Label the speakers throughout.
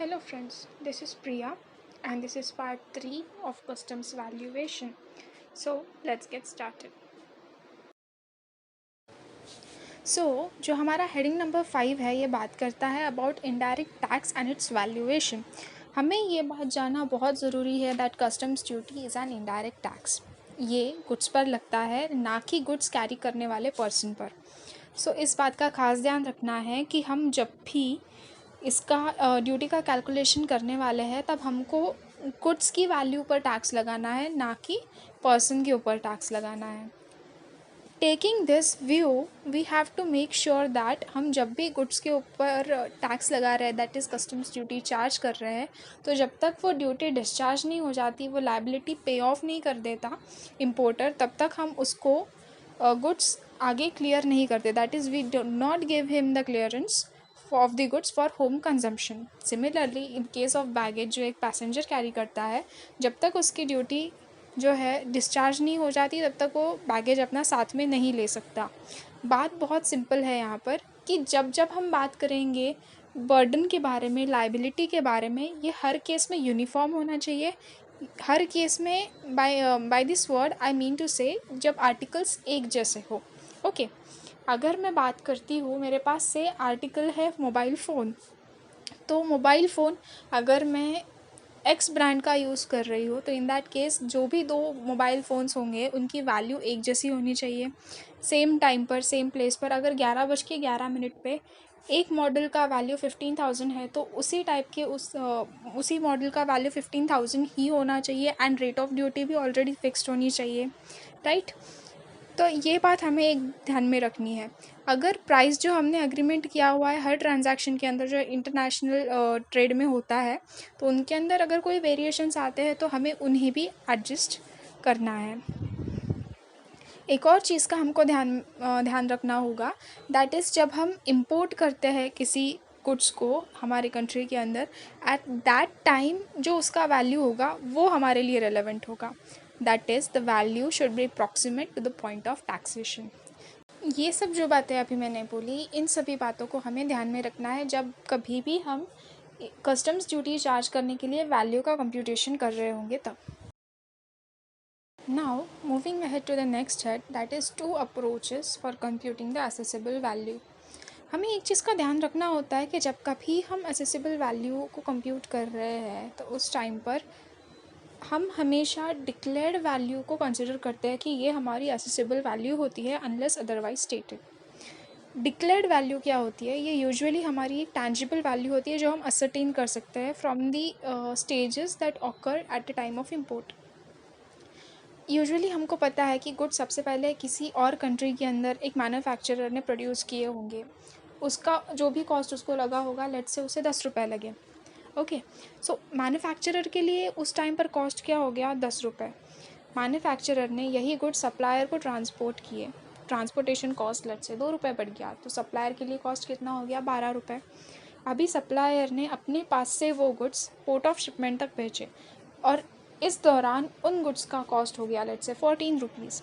Speaker 1: Hello friends, this is Priya and this is part 3 of customs valuation. So let's get started. जो हमारा heading number 5 है ये बात करता है about indirect tax and it's valuation. हमें ये बात जानना बहुत ज़रूरी है that customs duty is an indirect tax. ये गुड्स पर लगता है ना कि गुड्स कैरी करने वाले पर्सन पर। इस बात का खास ध्यान रखना है कि हम जब भी इसका ड्यूटी का कैलकुलेशन करने वाले हैं तब हमको गुड्स की वैल्यू पर टैक्स लगाना है, ना कि पर्सन के ऊपर टैक्स लगाना है। Taking this view we have to make sure that हम जब भी गुड्स के ऊपर टैक्स लगा रहे हैं, that is customs duty charge कर रहे हैं, तो जब तक वो ड्यूटी डिस्चार्ज नहीं हो जाती, वो लायबिलिटी पे ऑफ नहीं कर देता इम्पोर्टर, तब तक हम उसको गुड्स आगे क्लियर नहीं करते। That is we do not give him the clearance of the goods for home consumption. Similarly in case of baggage, जो एक पैसेंजर कैरी करता है, जब तक उसकी ड्यूटी जो है डिस्चार्ज नहीं हो जाती तब तक वो बैगेज अपना साथ में नहीं ले सकता। बात बहुत सिंपल है यहाँ पर कि जब जब हम बात करेंगे बर्डन के बारे में, लाइबिलिटी के बारे में, ये हर केस में यूनिफॉर्म होना चाहिए। हर केस में by this word I mean to say जब आर्टिकल्स एक जैसे हो। ओके, अगर मैं बात करती हूँ, मेरे पास से आर्टिकल है मोबाइल फ़ोन। तो मोबाइल फ़ोन अगर मैं एक्स ब्रांड का यूज़ कर रही हूँ, तो इन दैट केस जो भी दो मोबाइल फ़ोन्स होंगे उनकी वैल्यू एक जैसी होनी चाहिए। सेम टाइम पर, सेम प्लेस पर, अगर 11:11 पे एक मॉडल का वैल्यू 15,000 है, तो उसी टाइप के उसी मॉडल का वैल्यू 15,000 ही होना चाहिए एंड रेट ऑफ ड्यूटी भी ऑलरेडी फिक्स्ड होनी चाहिए, राइट। तो ये बात हमें एक ध्यान में रखनी है। अगर प्राइस जो हमने अग्रीमेंट किया हुआ है हर ट्रांजैक्शन के अंदर, जो इंटरनेशनल ट्रेड में होता है, तो उनके अंदर अगर कोई वेरिएशंस आते हैं तो हमें उन्हें भी एडजस्ट करना है। एक और चीज़ का हमको ध्यान रखना होगा, दैट इज़ जब हम इंपोर्ट करते हैं किसी गुड्स को हमारे कंट्री के अंदर, एट दैट टाइम जो उसका वैल्यू होगा वो हमारे लिए रेलेवेंट होगा। That is the value should be approximate to the point of taxation. ये सब जो बातें अभी मैंने बोली, इन सभी बातों को हमें ध्यान में रखना है जब कभी भी हम कस्टम्स ड्यूटी चार्ज करने के लिए वैल्यू का कंप्यूटेशन कर रहे होंगे तब। Now, moving ahead to the next head, that is 2 approaches for computing the assessable value. हमें एक चीज़ का ध्यान रखना होता है कि जब कभी हम असेसिबल वैल्यू को कंप्यूट कर रहे हैं, तो उस टाइम पर हम हमेशा डिक्लेयर्ड वैल्यू को कंसिडर करते हैं कि ये हमारी असेसिबल वैल्यू होती है unless otherwise stated. Declared value क्या होती है? ये यूजुअली हमारी एक टैंजिबल वैल्यू होती है जो हम असर्टेन कर सकते हैं from the stages that occur at the time of import. Usually हमको पता है कि गुड्स सबसे पहले किसी और कंट्री के अंदर एक मैन्युफैक्चरर ने प्रोड्यूस किए होंगे, उसका जो भी कॉस्ट उसको लगा होगा, लेट्स से उसे 10 रुपये लगे। ओके, सो मैन्युफैक्चरर के लिए उस टाइम पर कॉस्ट क्या हो गया? 10 रुपये। मैन्युफैक्चरर ने यही गुड्स सप्लायर को ट्रांसपोर्ट किए, ट्रांसपोर्टेशन कॉस्ट लेट्स से 2 रुपये बढ़ गया, तो सप्लायर के लिए कॉस्ट कितना हो गया? 12 रुपये। अभी सप्लायर ने अपने पास से वो गुड्स पोर्ट ऑफ शिपमेंट तक भेजे, और इस दौरान उन गुड्स का कॉस्ट हो गया let's say 14 rupees.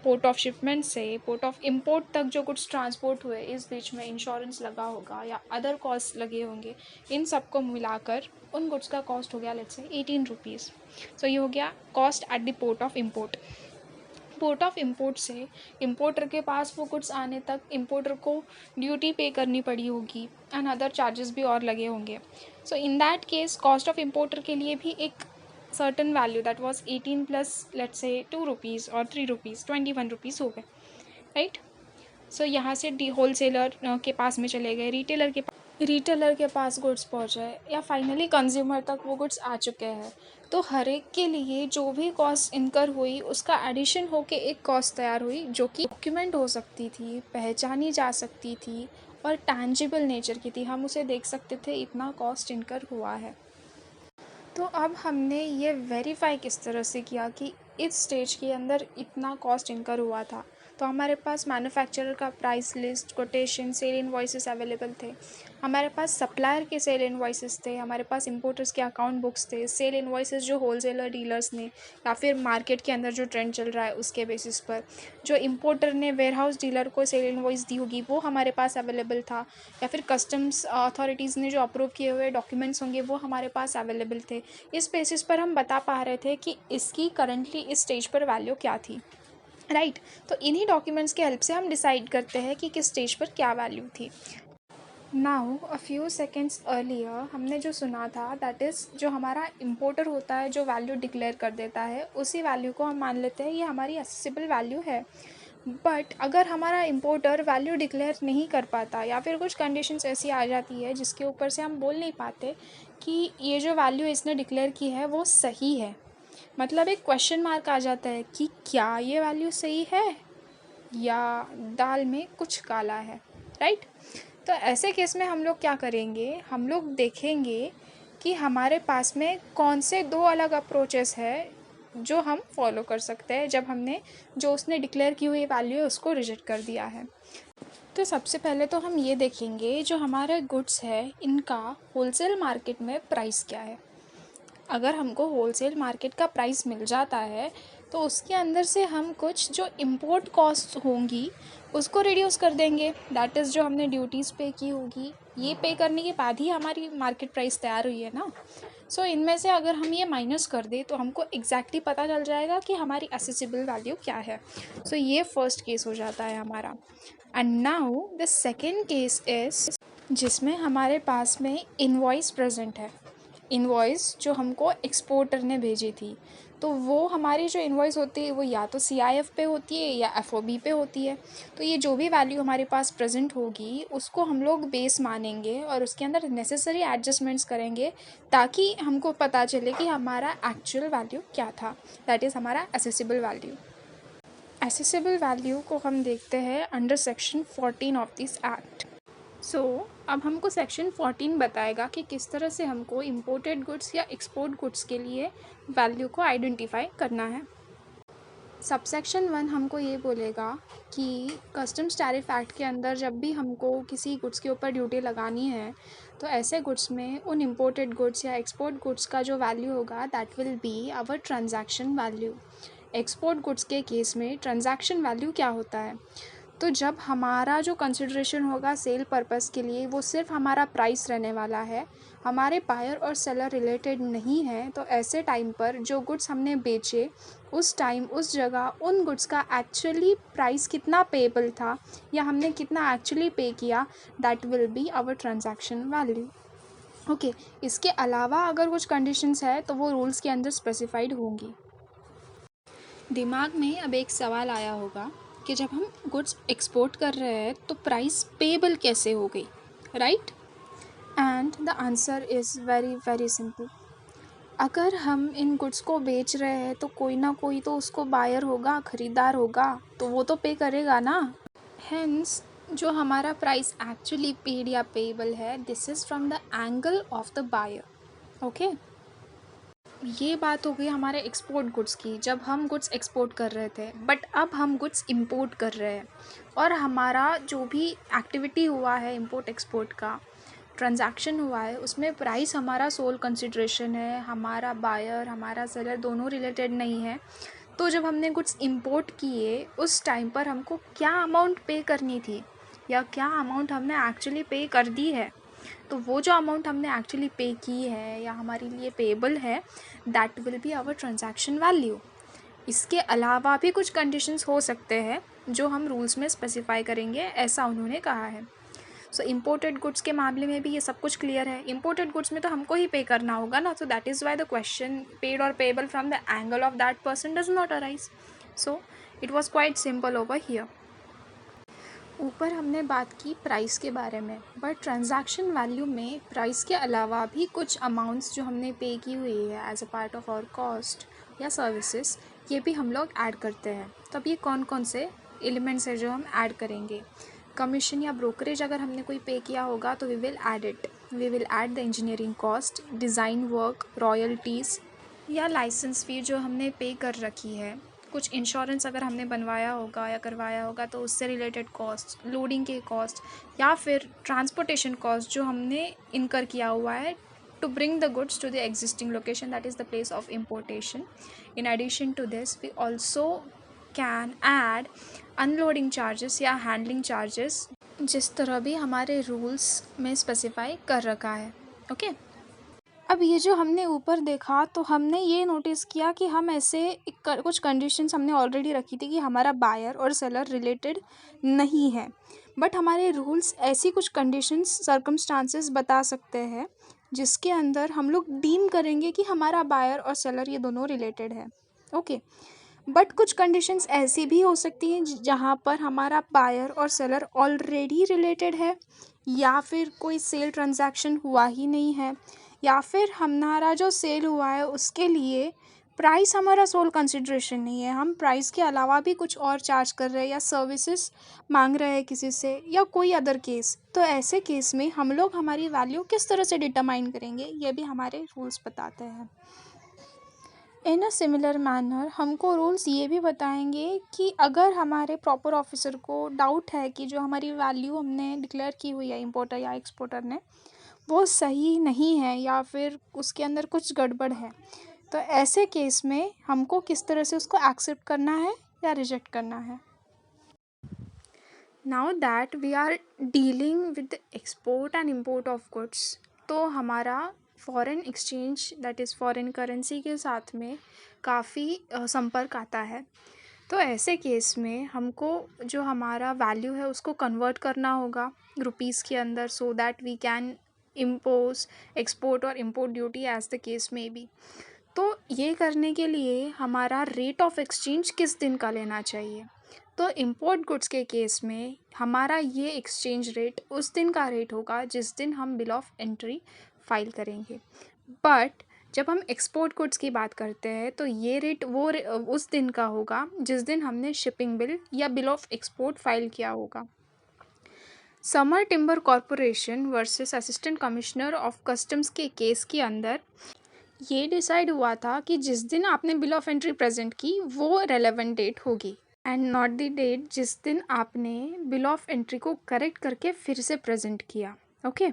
Speaker 1: Port of shipment से पोर्ट ऑफ इम्पोर्ट तक जो गुड्स ट्रांसपोर्ट हुए, इस बीच में इंश्योरेंस लगा होगा या अदर कॉस्ट लगे होंगे, इन सबको मिलाकर उन गुड्स का कॉस्ट हो गया लेट्स से 18 रुपीज़। सो ये हो गया cost at the port of import. Port of import से इम्पोर्टर के पास वो गुड्स आने तक इम्पोर्टर को ड्यूटी पे करनी पड़ी होगी एंड अदर चार्जेस भी और लगे होंगे। So in that case cost of importer के लिए भी एक certain value that was 18 plus let's say 2 rupees or 3 rupees 21 rupees हो गए, राइट। सो यहाँ से होलसेलर के पास में चले गए, रिटेलर के पास गुड्स पहुँचे, या फाइनली कंज्यूमर तक वो गुड्स आ चुके हैं। तो हर एक के लिए जो भी कॉस्ट इनकर हुई उसका एडिशन होके एक कॉस्ट तैयार हुई, जो कि डॉक्यूमेंट हो सकती थी, पहचानी जा सकती थी और टैंजिबल नेचर की थी। हम उसे देख सकते थे इतना कॉस्ट इनकर हुआ है। तो अब हमने ये वेरीफाई किस तरह से किया कि इस स्टेज के अंदर इतना कॉस्ट इनकर हुआ था, तो हमारे पास मैन्युफैक्चरर का price list, quotation, sale invoices available थे। हमारे पास सप्लायर के सेल इनवॉइसेस थे, हमारे पास इंपोर्टर्स के अकाउंट बुक्स थे, सेल इनवॉइसेस जो होलसेलर डीलर्स ने या फिर मार्केट के अंदर जो ट्रेंड चल रहा है उसके बेसिस पर जो इंपोर्टर ने वेयरहाउस डीलर को सेल इनवॉइस दी होगी वो हमारे पास अवेलेबल था, या फिर कस्टम्स अथॉरिटीज़ ने जो अप्रूव किए हुए डॉक्यूमेंट्स होंगे वो हमारे पास अवेलेबल थे। इस बेसिस पर हम बता पा रहे थे कि इसकी करंटली इस स्टेज पर वैल्यू क्या थी, राइट। तो इन्हीं डॉक्यूमेंट्स के हेल्प से हम डिसाइड करते हैं कि किस स्टेज पर क्या वैल्यू थी। Now a few seconds earlier हमने जो सुना था दैट इज़ जो हमारा इम्पोर्टर होता है जो वैल्यू डिक्लेयर कर देता है उसी वैल्यू को हम मान लेते हैं ये हमारी एक्सेसिबल वैल्यू है। बट अगर हमारा इम्पोर्टर वैल्यू डिक्लेयर नहीं कर पाता या फिर कुछ कंडीशंस ऐसी आ जाती है जिसके ऊपर से हम बोल नहीं पाते कि ये जो वैल्यू इसने डिक्लेयर की है वो सही है, मतलब एक क्वेश्चन मार्क आ जाता है कि क्या ये वैल्यू सही है या दाल में कुछ काला है, राइट। तो ऐसे केस में हम लोग क्या करेंगे, हम लोग देखेंगे कि हमारे पास में कौन से दो अलग अप्रोचेस है जो हम फॉलो कर सकते हैं जब हमने जो उसने डिक्लेयर की हुई वैल्यू है उसको रिजेक्ट कर दिया है। तो सबसे पहले तो हम ये देखेंगे जो हमारे गुड्स है इनका होलसेल मार्केट में प्राइस क्या है। अगर हमको होलसेल मार्केट का प्राइस मिल जाता है तो उसके अंदर से हम कुछ जो इम्पोर्ट कॉस्ट होंगी उसको रिड्यूस कर देंगे, दैट इज़ जो हमने ड्यूटीज़ पे की होगी, ये पे करने के बाद ही हमारी मार्केट प्राइस तैयार हुई है ना। सो इनमें से अगर हम ये माइनस कर दें तो हमको एग्जैक्टली पता चल जाएगा कि हमारी एसेसिबल वैल्यू क्या है। सो ये फर्स्ट केस हो जाता है हमारा। And now the second case is जिसमें हमारे पास में इनवॉइस प्रेजेंट है, इनवॉइस जो हमको एक्सपोर्टर ने भेजी थी। तो वो हमारी जो इनवॉइस होती है वो या तो CIF पे होती है या FOB पे होती है। तो ये जो भी वैल्यू हमारे पास प्रेजेंट होगी उसको हम लोग बेस मानेंगे और उसके अंदर नेसेसरी एडजस्टमेंट्स करेंगे ताकि हमको पता चले कि हमारा एक्चुअल वैल्यू क्या था, दैट इज़ हमारा एसेसिबल वैल्यू। एसेसिबल वैल्यू को हम देखते हैं under section 14 of this act. अब हमको सेक्शन 14 बताएगा कि किस तरह से हमको इम्पोर्टेड गुड्स या एक्सपोर्ट गुड्स के लिए वैल्यू को आइडेंटिफाई करना है। सबसेक्शन 1 हमको ये बोलेगा कि कस्टम्स टैरिफ एक्ट के अंदर जब भी हमको किसी गुड्स के ऊपर ड्यूटी लगानी है तो ऐसे गुड्स में उन इम्पोर्टेड गुड्स या एक्सपोर्ट गुड्स का जो वैल्यू होगा that will be our transaction value. Export goods के केस में ट्रांजैक्शन वैल्यू क्या होता है, तो जब हमारा जो कंसिडरेशन होगा सेल पर्पस के लिए वो सिर्फ हमारा प्राइस रहने वाला है, हमारे बायर और सेलर रिलेटेड नहीं है, तो ऐसे टाइम पर जो गुड्स हमने बेचे उस टाइम उस जगह उन गुड्स का एक्चुअली प्राइस कितना पेएबल था या हमने कितना एक्चुअली पे किया, that will be our transaction value. Okay, इसके अलावा अगर कुछ कंडीशंस है तो वो रूल्स के अंदर स्पेसिफाइड होंगी। दिमाग में अब एक सवाल आया होगा कि जब हम गुड्स एक्सपोर्ट कर रहे हैं तो प्राइस पेएबल कैसे हो गई, right. And the answer is very very simple. अगर हम इन गुड्स को बेच रहे हैं तो कोई ना कोई तो उसको बायर होगा, ख़रीदार होगा, तो वो तो पे करेगा ना। हेंस जो हमारा प्राइस एक्चुअली पेड या पेएबल है this is from the angle of the buyer. Okay, ये बात हो गई हमारे एक्सपोर्ट गुड्स की जब हम गुड्स एक्सपोर्ट कर रहे थे। बट अब हम गुड्स इंपोर्ट कर रहे हैं और हमारा जो भी एक्टिविटी हुआ है इंपोर्ट एक्सपोर्ट का ट्रांजैक्शन हुआ है उसमें प्राइस हमारा सोल कंसिडरेशन है, हमारा बायर हमारा सेलर दोनों रिलेटेड नहीं है। तो जब हमने गुड्स इंपोर्ट किए उस टाइम पर हमको क्या अमाउंट पे करनी थी या क्या अमाउंट हमने एक्चुअली पे कर दी है, तो वो जो अमाउंट हमने एक्चुअली पे की है या हमारे लिए पेएबल है that will be our transaction value. इसके अलावा भी कुछ कंडीशंस हो सकते हैं जो हम रूल्स में स्पेसिफाई करेंगे, ऐसा उन्होंने कहा है। सो इम्पोर्टेड गुड्स के मामले में भी ये सब कुछ क्लियर है। इम्पोर्टेड गुड्स में तो हमको ही पे करना होगा ना, so that is why the question paid और payable from the angle of that person does not arise. So it was quite simple over here. ऊपर हमने बात की प्राइस के बारे में, बट ट्रांजैक्शन वैल्यू में प्राइस के अलावा भी कुछ अमाउंट्स जो हमने पे की हुई है as a part of our cost या सर्विसेज ये भी हम लोग ऐड करते हैं। तो अब ये कौन कौन से एलिमेंट्स है जो हम ऐड करेंगे। कमीशन या ब्रोकरेज अगर हमने कोई पे किया होगा तो we will add it. We will add the engineering cost, design work, royalties या लाइसेंस फ़ी जो हमने पे कर रखी है, कुछ इंश्योरेंस अगर हमने बनवाया होगा या करवाया होगा तो उससे रिलेटेड कॉस्ट, लोडिंग के कॉस्ट, या फिर ट्रांसपोर्टेशन कॉस्ट जो हमने इनकर किया हुआ है to bring the goods to the existing location, that is the place of importation. In addition to this, we also can add unloading charges या handling charges, जिस तरह भी हमारे रूल्स में स्पेसिफाई कर रखा है. ओके अब ये जो हमने ऊपर देखा तो हमने ये नोटिस किया कि हम ऐसे कुछ कंडीशंस हमने ऑलरेडी रखी थी कि हमारा बायर और सेलर रिलेटेड नहीं है, बट हमारे रूल्स ऐसी कुछ कंडीशंस सर्कमस्टांसेस बता सकते हैं जिसके अंदर हम लोग डीम करेंगे कि हमारा बायर और सेलर ये दोनों रिलेटेड है. ओके बट कुछ कंडीशंस ऐसी भी हो सकती हैं जहाँ पर हमारा बायर और सेलर ऑलरेडी रिलेटेड है, या फिर कोई सेल ट्रांजैक्शन हुआ ही नहीं है, या फिर हमारा जो सेल हुआ है उसके लिए प्राइस हमारा सोल कंसिड्रेशन नहीं है, हम प्राइस के अलावा भी कुछ और चार्ज कर रहे हैं या सर्विसेज मांग रहे हैं किसी से या कोई अदर केस. तो ऐसे केस में हम लोग हमारी वैल्यू किस तरह से डिटरमाइन करेंगे ये भी हमारे रूल्स बताते हैं. इन अ सिमिलर मैनर हमको रूल्स ये भी बताएंगे कि अगर हमारे प्रॉपर ऑफिसर को डाउट है कि जो हमारी वैल्यू हमने डिक्लेयर की हुई है इम्पोर्टर या एक्सपोर्टर ने वो सही नहीं है या फिर उसके अंदर कुछ गड़बड़ है, तो ऐसे केस में हमको किस तरह से उसको एक्सेप्ट करना है या रिजेक्ट करना है. Now that we are dealing with export and import of goods, तो हमारा foreign exchange that is foreign currency के साथ में काफ़ी संपर्क आता है. तो ऐसे केस में हमको जो हमारा वैल्यू है उसको कन्वर्ट करना होगा रुपीज़ के अंदर, so that we can impose export और import duty as the case में बी. तो ये करने के लिए हमारा रेट ऑफ एक्सचेंज किस दिन का लेना चाहिए, तो इम्पोर्ट गुड्स के केस में हमारा ये एक्सचेंज रेट उस दिन का रेट होगा जिस दिन हम बिल ऑफ एंट्री फाइल करेंगे. बट जब हम एक्सपोर्ट गुड्स की बात करते हैं तो ये रेट उस दिन का होगा जिस दिन हमने शिपिंग बिल या बिल ऑफ एक्सपोर्ट फाइल किया होगा. Summer timber corporation versus assistant commissioner of customs के केस के अंदर ये डिसाइड हुआ था कि जिस दिन आपने बिल ऑफ एंट्री प्रेजेंट की वो रेलेवेंट डेट होगी एंड नॉट द डेट जिस दिन आपने बिल ऑफ एंट्री को करेक्ट करके फिर से प्रेजेंट किया. ओके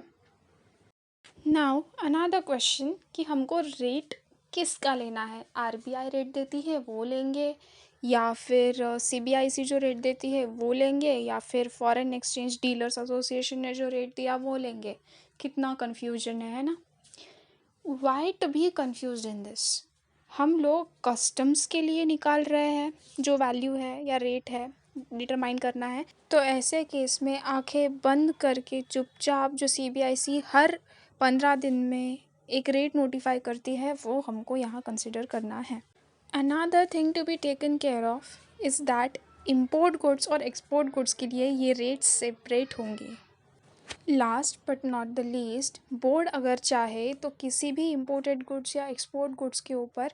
Speaker 1: नाउ अनदर क्वेश्चन कि हमको रेट किसका लेना है, आरबीआई रेट देती है वो लेंगे या फिर सीबीआईसी जो रेट देती है वो लेंगे या फिर फॉरेन एक्सचेंज डीलर्स एसोसिएशन ने जो रेट दिया वो लेंगे. कितना कन्फ्यूजन है ना. Why to be confuse in this, हम लोग कस्टम्स के लिए निकाल रहे हैं जो वैल्यू है या रेट है डिटरमाइन करना है, तो ऐसे केस में आंखें बंद करके चुपचाप जो सीबीआईसी हर 15 दिन में एक रेट नोटिफाई करती है वो हमको यहाँ कंसिडर करना है. Another thing to be taken care of is that import goods और एक्सपोर्ट गुड्स के लिए ये रेट्स सेपरेट होंगे. Last but not the least, board अगर चाहे तो किसी भी इम्पोर्टेड गुड्स या एक्सपोर्ट गुड्स के ऊपर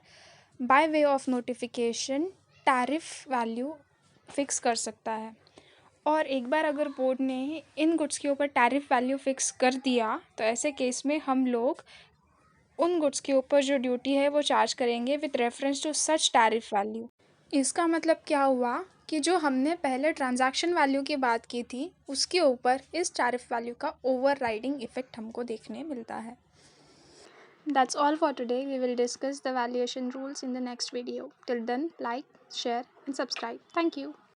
Speaker 1: by way of notification tariff value fix कर सकता है. और एक बार अगर बोर्ड ने इन गुड्स के ऊपर टैरिफ वैल्यू फिक्स कर दिया तो ऐसे केस में हम लोग उन गुड्स के ऊपर जो ड्यूटी है वो चार्ज करेंगे with reference to such tariff value. इसका मतलब क्या हुआ कि जो हमने पहले ट्रांजैक्शन वैल्यू की बात की थी उसके ऊपर इस टैरिफ वैल्यू का ओवर राइडिंग इफेक्ट हमको देखने मिलता है. That's all for today. We will discuss the valuation rules in the next video. Till then, like, share and subscribe. Thank you.